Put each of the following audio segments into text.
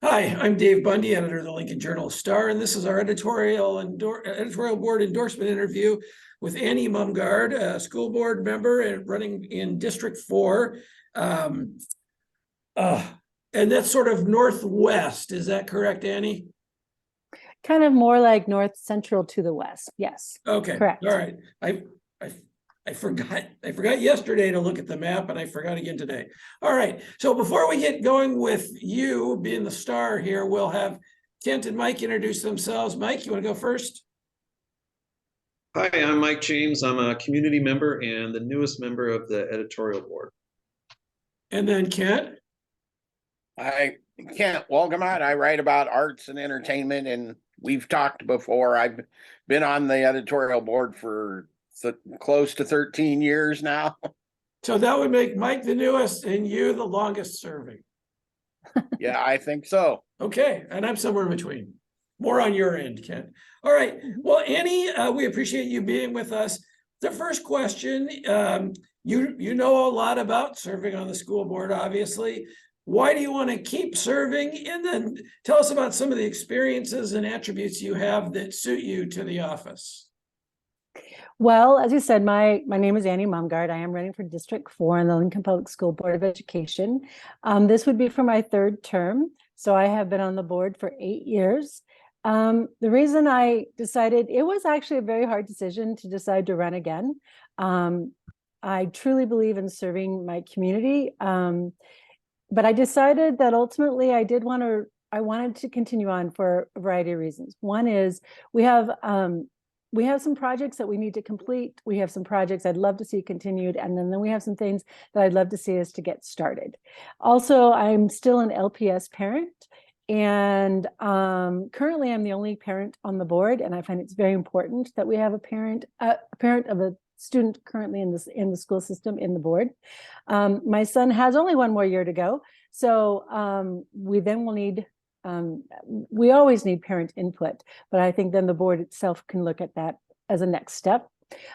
Hi, I'm Dave Bundy, editor of the Lincoln Journal-Star, and this is our editorial board endorsement interview with Annie Mumgaard, a school board member and running in District 4. And that's sort of northwest. Is that correct, Annie? Kind of more like north central to the west. Yes. Okay. Correct. All right. I forgot yesterday to look at the map, and I forgot again today. All right. So before we get going with you being the star here, we'll have Kent and Mike introduce themselves. Mike, you want to go first? Hi, I'm Mike James. I'm a community member and the newest member of the editorial board. And then Kent. Hi, Kent Wolgamott. I write about arts and entertainment, and we've talked before. I've been on the editorial board for close to 13 years now. So that would make Mike the newest and you the longest serving. Yeah, I think so. Okay, and I'm somewhere in between. More on your end, Kent. All right. Well, Annie, we appreciate you being with us. The first question, you know a lot about serving on the school board, obviously. Why do you want to keep serving? And then tell us about some of the experiences and attributes you have that suit you to the office. Well, as you said, my name is Annie Mumgaard. I am running for District 4 in the Lincoln Public School Board of Education. This would be for my third term. So I have been on the board for 8 years. The reason I decided, it was actually a very hard decision to decide to run again. I truly believe in serving my community. But I decided that ultimately I wanted to continue on for a variety of reasons. One is we have some projects that we need to complete. We have some projects I'd love to see continued. And then we have some things that I'd love to see us to get started. Also, I'm still an LPS parent. And currently I'm the only parent on the board. And I find it's very important that we have a parent of a student currently in the school system in the board. My son has only 1 more year to go. So we then will need we always need parent input, but I think then the board itself can look at that as a next step.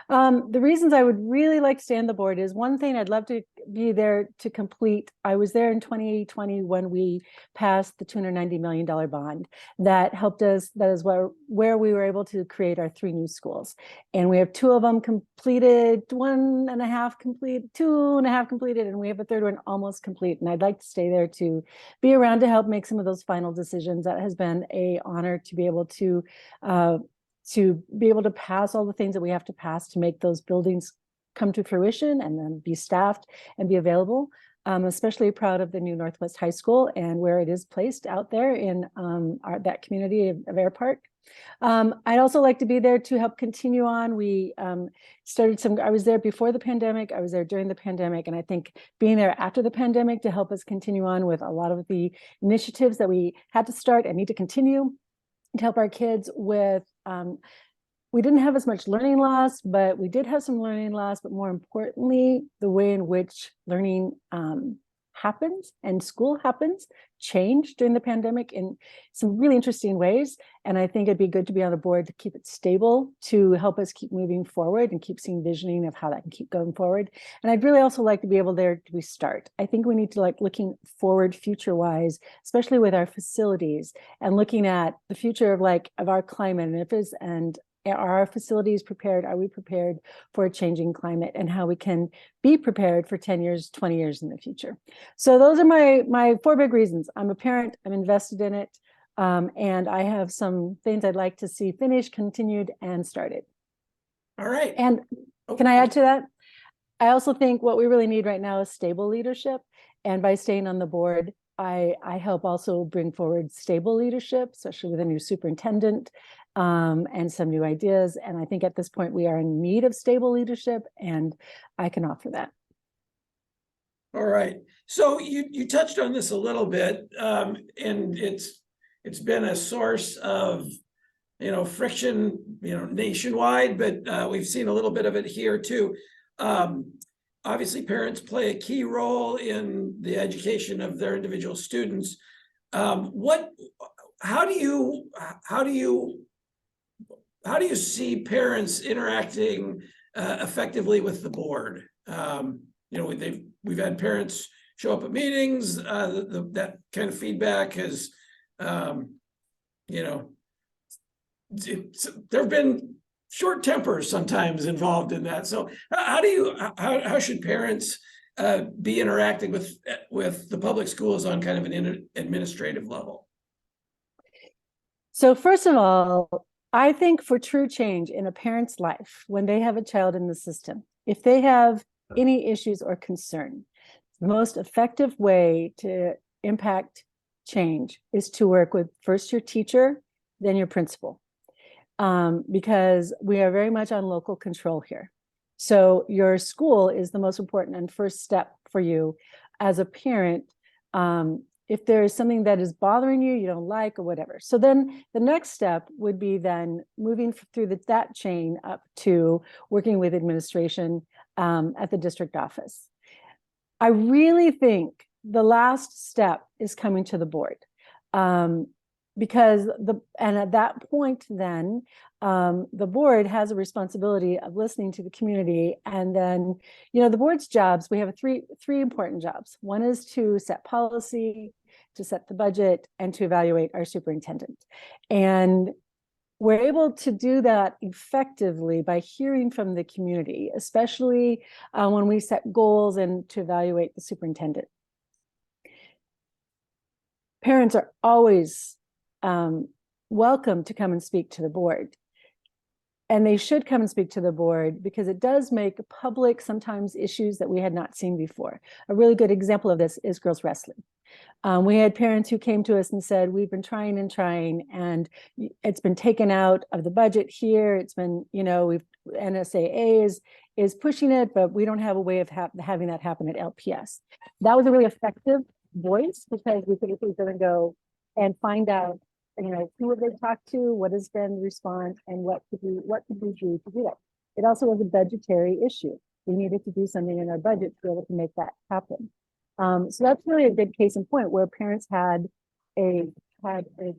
The reasons I would really like to stay on the board is, one thing I'd love to be there to complete. I was there in 2020 when we passed the $290 million bond that helped us. That is where we were able to create our 3 new schools. And we have 2 of them completed, 1.5 complete, 2.5 completed, and we have a 3rd one almost complete. And I'd like to stay there to be around to help make some of those final decisions. That has been an honor to be able to pass all the things that we have to pass to make those buildings come to fruition and then be staffed and be available. I'm especially proud of the new Northwest High School and where it is placed out there in that community of Air Park. I'd also like to be there to help continue on. We I was there before the pandemic, I was there during the pandemic, and I think being there after the pandemic to help us continue on with a lot of the initiatives that we had to start and need to continue to help our kids with, we didn't have as much learning loss, but we did have some learning loss, but more importantly, the way in which learning happens and school happens changed during the pandemic in some really interesting ways. And I think it'd be good to be on the board to keep it stable, to help us keep moving forward and keep seeing visioning of how that can keep going forward. And I'd really also like to be able there to restart. I think we need to looking forward future-wise, especially with our facilities and looking at the future of our climate and are our facilities prepared? Are we prepared for a changing climate, and how we can be prepared for 10 years, 20 years in the future? So those are my 4 big reasons. I'm a parent, I'm invested in it, and I have some things I'd like to see finished, continued, and started. All right. And can I add to that? I also think what we really need right now is stable leadership. And by staying on the board, I help also bring forward stable leadership, especially with a new superintendent and some new ideas. And I think at this point we are in need of stable leadership, and I can offer that. All right. So you touched on this a little bit, and it's been a source of friction nationwide, but we've seen a little bit of it here too. Obviously, parents play a key role in the education of their individual students. How do you see parents interacting effectively with the board? We've had parents show up at meetings. That kind of feedback has You know, there have been short tempers sometimes involved in that. So how should parents be interacting with the public schools on kind of an administrative level? So first of all, I think for true change in a parent's life, when they have a child in the system, if they have any issues or concern, the most effective way to impact change is to work with first your teacher, then your principal, because we are very much on local control here. So your school is the most important and first step for you as a parent. If there is something that is bothering you, you don't like or whatever. So then the next step would be then moving through that chain up to working with administration at the district office. I really think the last step is coming to the board, because at that point then the board has a responsibility of listening to the community. And then, you know, the board's jobs, we have three important jobs. One is to set policy, to set the budget, and to evaluate our superintendent. And we're able to do that effectively by hearing from the community, especially when we set goals and to evaluate the superintendent. Parents are always welcome to come and speak to the board. And they should come and speak to the board because it does make public sometimes issues that we had not seen before. A really good example of this is girls wrestling. We had parents who came to us and said, we've been trying and trying, and it's been taken out of the budget here. It's been, you know, NSAA is pushing it, but we don't have a way of having that happen at LPS. That was a really effective voice because we could go and find out, you know, who have they talked to, what has been the response, and what could we do to do that. It also was a budgetary issue. We needed to do something in our budget to be able to make that happen. So that's really a good case in point where parents had a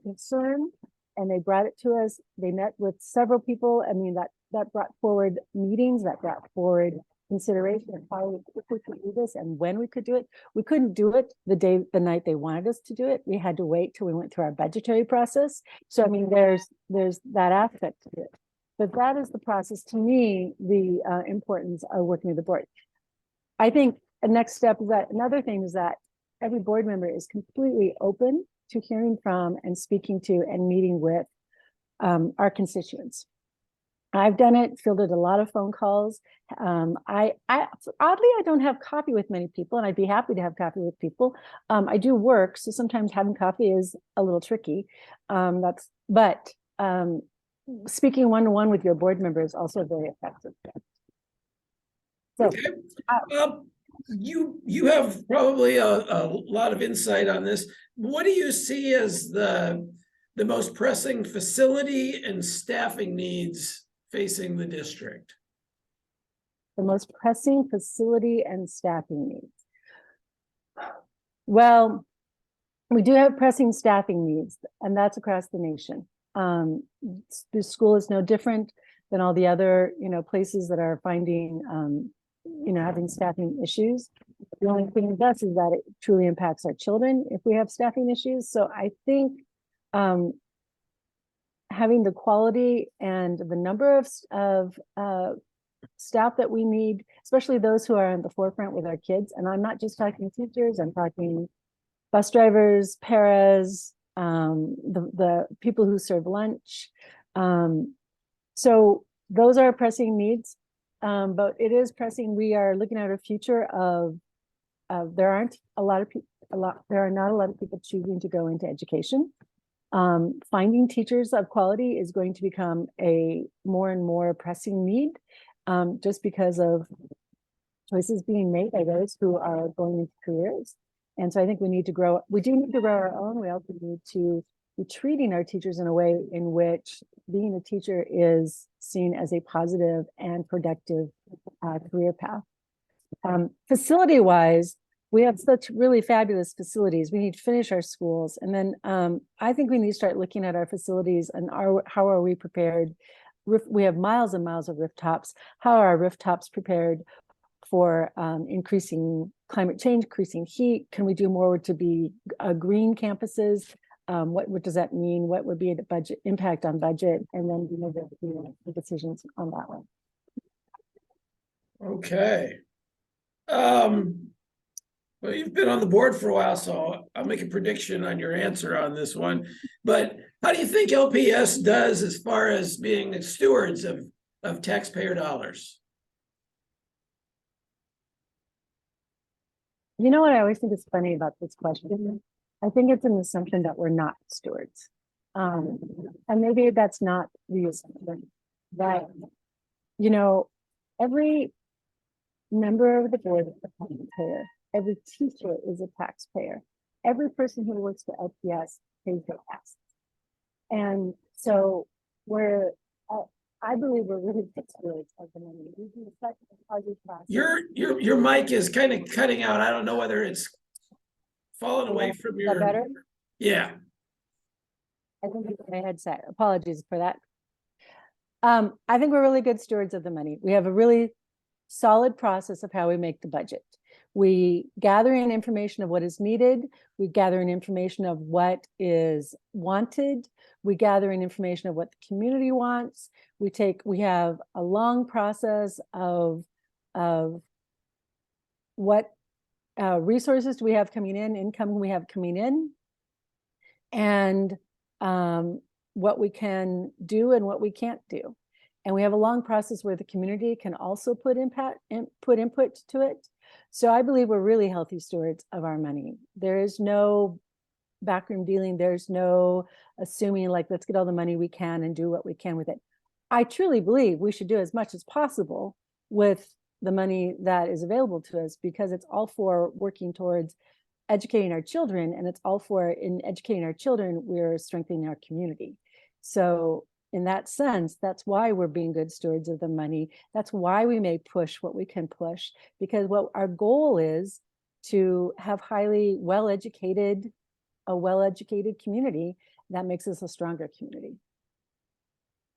concern and they brought it to us. They met with several people. I mean, that brought forward meetings, that brought forward consideration of how we could do this and when we could do it. We couldn't do it the night they wanted us to do it. We had to wait till we went through our budgetary process. So I mean, there's that aspect to it. But that is the process. To me, the importance of working with the board. I think the next step is that another thing is that every board member is completely open to hearing from and speaking to and meeting with our constituents. I've done it, fielded a lot of phone calls. Oddly, I don't have coffee with many people, and I'd be happy to have coffee with people. I do work, so sometimes having coffee is a little tricky. But speaking one-to-one with your board member is also very effective. So, okay. You have probably a lot of insight on this. What do you see as the most pressing facility and staffing needs facing the district? The most pressing facility and staffing needs. Well, we do have pressing staffing needs, and that's across the nation. The school is no different than all the other, places that are finding, having staffing issues. The only thing with us is that it truly impacts our children if we have staffing issues. So I think having the quality and the number of staff that we need, especially those who are in the forefront with our kids. And I'm not just talking teachers, I'm talking bus drivers, paras, the people who serve lunch. So those are pressing needs, but it is pressing. We are looking at a future of there are not a lot of people choosing to go into education. Finding teachers of quality is going to become a more and more pressing need, just because of choices being made by those who are going into careers. And so I think we need to grow. We do need to grow our own. We also need to be treating our teachers in a way in which being a teacher is seen as a positive and productive career path. Facility-wise, we have such really fabulous facilities. We need to finish our schools. And then I think we need to start looking at our facilities and how are we prepared? We have miles and miles of rooftops. How are our rooftops prepared for increasing climate change, increasing heat? Can we do more to be green campuses? what does that mean? What would be the budget impact on budget? And then the decisions on that one. Okay. Well, you've been on the board for a while, so I'll make a prediction on your answer on this one. But how do you think LPS does as far as being stewards of taxpayer dollars? You know what I always think is funny about this question? I think it's an assumption that we're not stewards. And maybe that's not the assumption. But, you know, every member of the board is a taxpayer. Every teacher is a taxpayer. Every person who works for LPS pays their taxes. And so I believe we're really good stewards of the money. We do such a positive process. Your mic is kind of cutting out. I don't know whether it's fallen away from Is that your. better? Yeah. I think it's my headset. Apologies for that. I think we're really good stewards of the money. We have a really solid process of how we make the budget. We gather in information of what is needed. We gather in information of what is wanted. We gather in information of what the community wants. We have a long process of what resources do we have coming in, income we have coming in, and what we can do and what we can't do. And we have a long process where the community can also put input to it. So I believe we're really healthy stewards of our money. There is no backroom dealing. There's no assuming like, let's get all the money we can and do what we can with it. I truly believe we should do as much as possible with the money that is available to us, because it's all for working towards educating our children, and it's all for, in educating our children, we're strengthening our community. So in that sense, that's why we're being good stewards of the money. That's why we may push what we can push, because what our goal is to have a well-educated community that makes us a stronger community.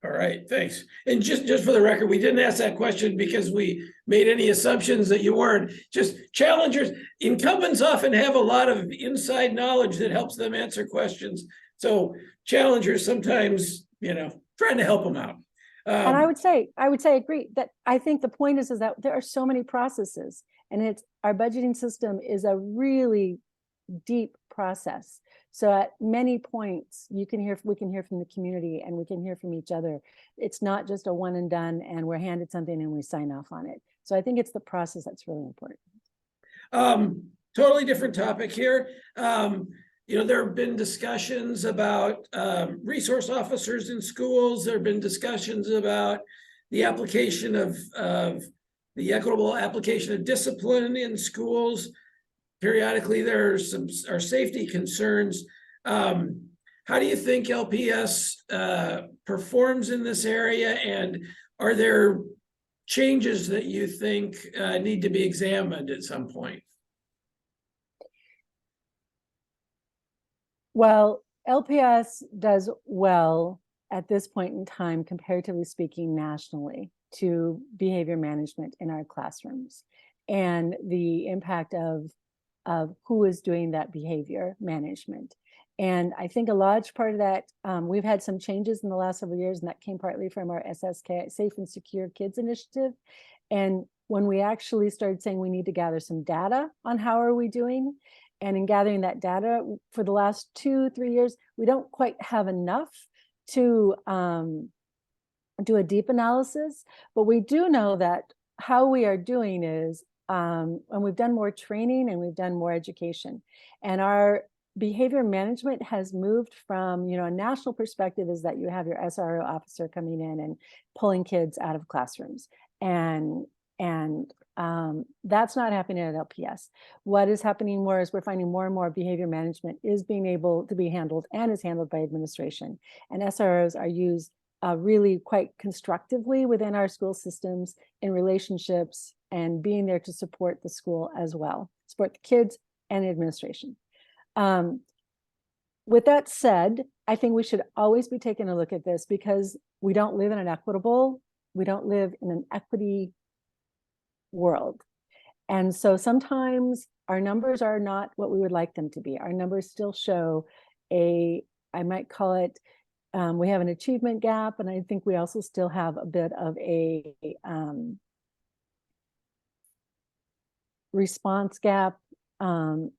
All right, thanks. And just for the record, we didn't ask that question because we made any assumptions that you weren't. Just challengers, incumbents often have a lot of inside knowledge that helps them answer questions. So challengers sometimes, trying to help them out. And I would say agree that I think the point is that there are so many processes, and our budgeting system is a really deep process. So at many points we can hear from the community, and we can hear from each other. It's not just a one and done and we're handed something and we sign off on it. So I think it's the process that's really important. Totally different topic here. There have been discussions about resource officers in schools. There have been discussions about the application of the equitable application of discipline in schools. Periodically, there are safety concerns. How do you think LPS performs in this area? And are there changes that you think need to be examined at some point? Well, LPS does well at this point in time, comparatively speaking, nationally, to behavior management in our classrooms and the impact of who is doing that behavior management. And I think a large part of that, we've had some changes in the last several years, and that came partly from our SSK, Safe and Secure Kids initiative. And when we actually started saying we need to gather some data on how are we doing, and in gathering that data for the last 2-3 years, we don't quite have enough to do a deep analysis, but we do know that how we are doing is, and we've done more training and we've done more education, and our behavior management has moved from, a national perspective is that you have your SRO officer coming in and pulling kids out of classrooms, and that's not happening at LPS. What is happening more is we're finding more and more behavior management is being able to be handled and is handled by administration, and SROs are used really quite constructively within our school systems in relationships and being there to support the school as well, support the kids and administration. With that said, I think we should always be taking a look at this, because we don't live in an equity world. And so sometimes our numbers are not what we would like them to be. Our numbers still show I might call it, we have an achievement gap, and I think we also still have a bit of a response gap in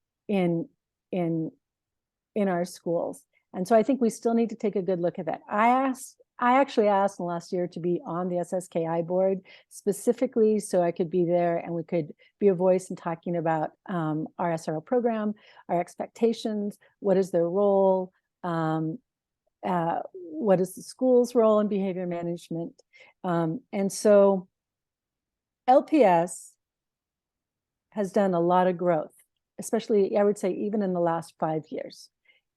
our schools. And so I think we still need to take a good look at that. I actually asked last year to be on the SSKI board specifically so I could be there and we could be a voice in talking about our SRO program, our expectations, what is their role, what is the school's role in behavior management. And so LPS has done a lot of growth, especially, I would say, even in the last 5 years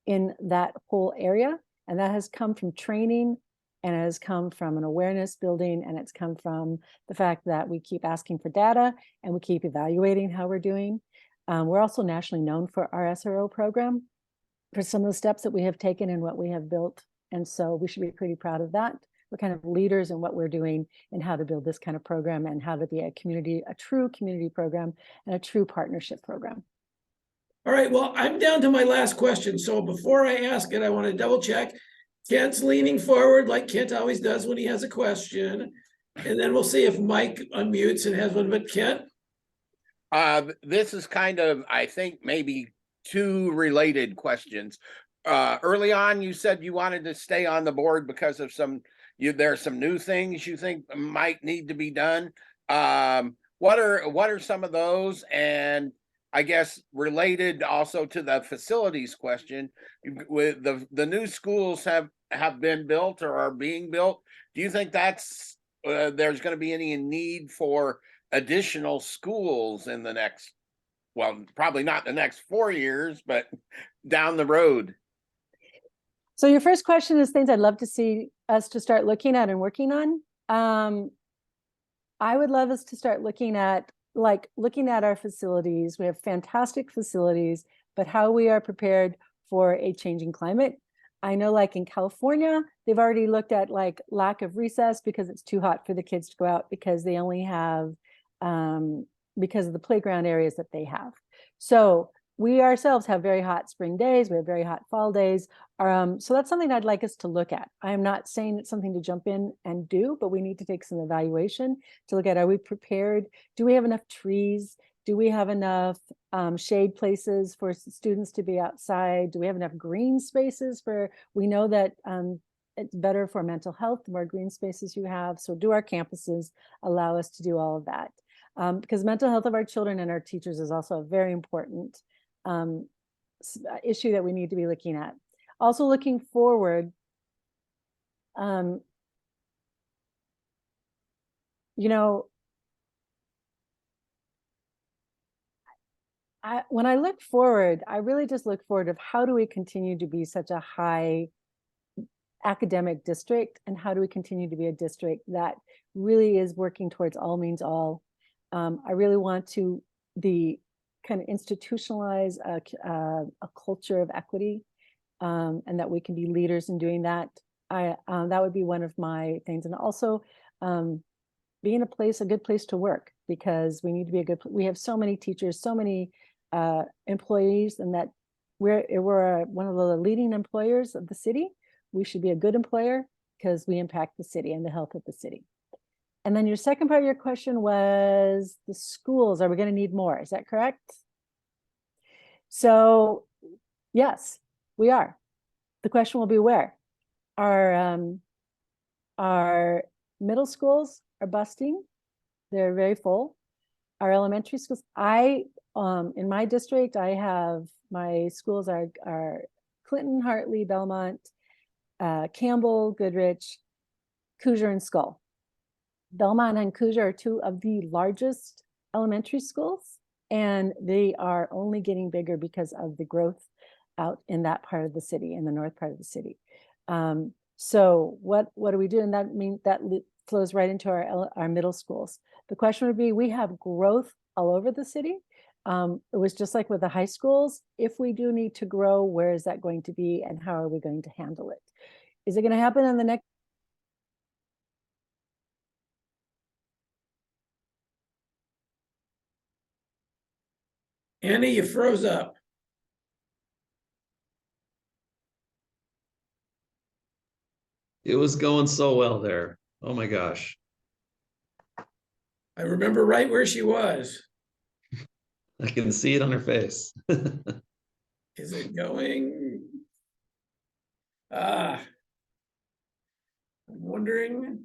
in that whole area. And that has come from training, and it has come from an awareness building, and it's come from the fact that we keep asking for data and we keep evaluating how we're doing. We're also nationally known for our SRO program, for some of the steps that we have taken and what we have built. And so we should be pretty proud of that. We're kind of leaders in what we're doing and how to build this kind of program and how to be a true community program and a true partnership program. All right, well, I'm down to my last question. So before I ask it, I want to double check. Kent's leaning forward like Kent always does when he has a question. And then we'll see if Mike unmutes and has one, but Kent? This is kind of, I think, maybe two related questions. Early on, you said you wanted to stay on the board because of there are some new things you think might need to be done. What are some of those? And I guess related also to the facilities question, with the new schools have been built or are being built. Do you think that's there's going to be any need for additional schools in the next, well, probably not the next 4 years, but down the road? So your first question is things I'd love to see us to start looking at and working on. I would love us to start looking at our facilities. We have fantastic facilities, but how we are prepared for a changing climate. I know, like in California, they've already looked at like lack of recess because it's too hot for the kids to go out because they only have because of the playground areas that they have. So we ourselves have very hot spring days. We have very hot fall days. So that's something I'd like us to look at. I am not saying it's something to jump in and do, but we need to take some evaluation to look at, are we prepared? Do we have enough trees? Do we have enough shade places for students to be outside? Do we have enough green spaces we know that it's better for mental health, the more green spaces you have. So do our campuses allow us to do all of that? Because mental health of our children and our teachers is also a very important issue that we need to be looking at. Also looking forward, when I look forward, I really just look forward of how do we continue to be such a high academic district, and how do we continue to be a district that really is working towards all means all. I really want to kind of institutionalize a culture of equity, and that we can be leaders in doing that. That would be one of my things. And also being a good place to work, because we need to be we have so many teachers, so many employees, and that we're one of the leading employers of the city. We should be a good employer because we impact the city and the health of the city. And then your second part of your question was the schools. Are we going to need more? Is that correct? So yes, we are. The question will be where. Our middle schools are busting. They're very full. Our elementary schools, in my district, I have my schools are Clinton, Hartley, Belmont, Campbell, Goodrich, Coosier, and Skull. Belmont and Coosier are two of the largest elementary schools, and they are only getting bigger because of the growth out in that part of the city, in the north part of the city. So what do we do? And that flows right into our middle schools. The question would be, we have growth all over the city. It was just like with the high schools. If we do need to grow, where is that going to be, and how are we going to handle it? Is it going to happen in the next? Annie, you froze up. It was going so well there. Oh my gosh. I remember right where she was. I can see it on her face. Is it going? I'm wondering.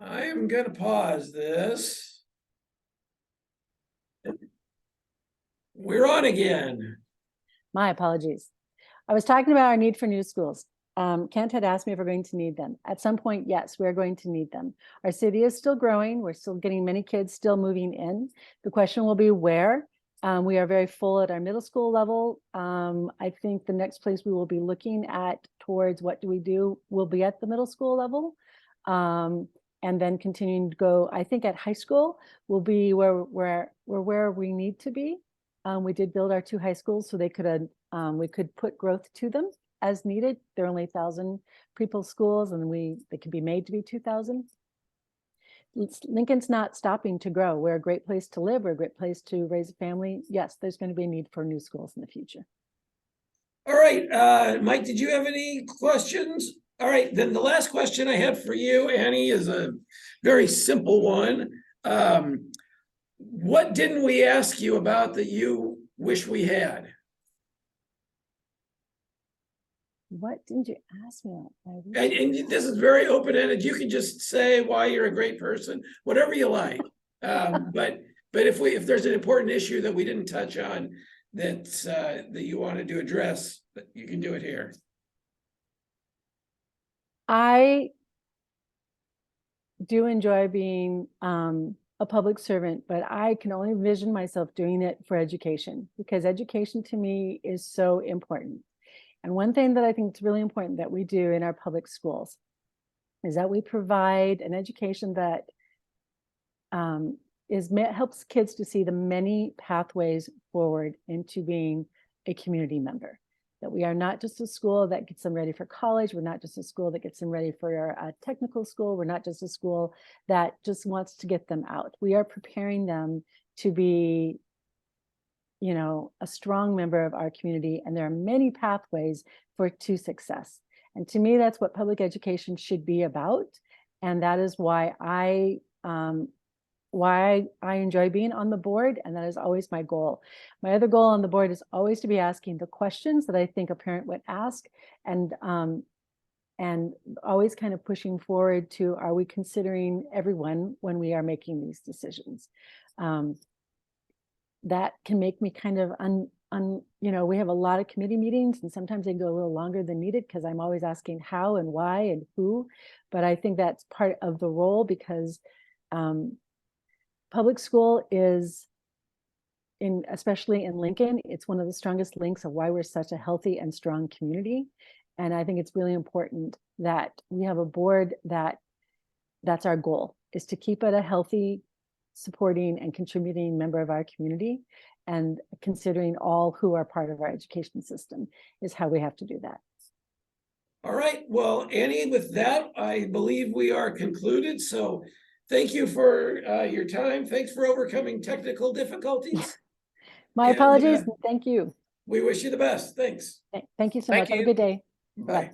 I am going to pause this. We're on again. My apologies. I was talking about our need for new schools. Kent had asked me if we're going to need them. At some point, yes, we're going to need them. Our city is still growing. We're still getting many kids still moving in. The question will be where. We are very full at our middle school level. I think the next place we will be looking at towards what do we do will be at the middle school level. And then continuing to go, I think at high school will be where we need to be. We did build our 2 high schools so they could we could put growth to them as needed. They're only 1,000 people schools, and they could be made to be 2,000. Lincoln's not stopping to grow. We're a great place to live. We're a great place to raise a family. Yes, there's going to be a need for new schools in the future. All right, Mike, did you have any questions? All right, then the last question I had for you, Annie, is a very simple one. What didn't we ask you about that you wish we had? What didn't you ask me? And this is very open-ended. You can just say why you're a great person, whatever you like. But if there's an important issue that we didn't touch on that you wanted to address, you can do it here. I do enjoy being a public servant, but I can only envision myself doing it for education, because education to me is so important. And one thing that I think is really important that we do in our public schools is that we provide an education that helps kids to see the many pathways forward into being a community member. That we are not just a school that gets them ready for college. We're not just a school that gets them ready for a technical school. We're not just a school that just wants to get them out. We are preparing them to be, a strong member of our community, and there are many pathways to success. And to me, that's what public education should be about. And that is why I enjoy being on the board, and that is always my goal. My other goal on the board is always to be asking the questions that I think a parent would ask, and always kind of pushing forward to, are we considering everyone when we are making these decisions? That can make me kind of we have a lot of committee meetings, and sometimes they go a little longer than needed because I'm always asking how and why and who. But I think that's part of the role, because public school is, especially in Lincoln, it's one of the strongest links of why we're such a healthy and strong community. And I think it's really important that we have a board that's our goal, is to keep it a healthy, supporting and contributing member of our community, and considering all who are part of our education system is how we have to do that. All right, well, Annie, with that, I believe we are concluded. So thank you for your time. Thanks for overcoming technical difficulties. My And, apologies. Thank you. We wish you the best. Thanks. Thank you so Thank much. Have a you. good day. Bye.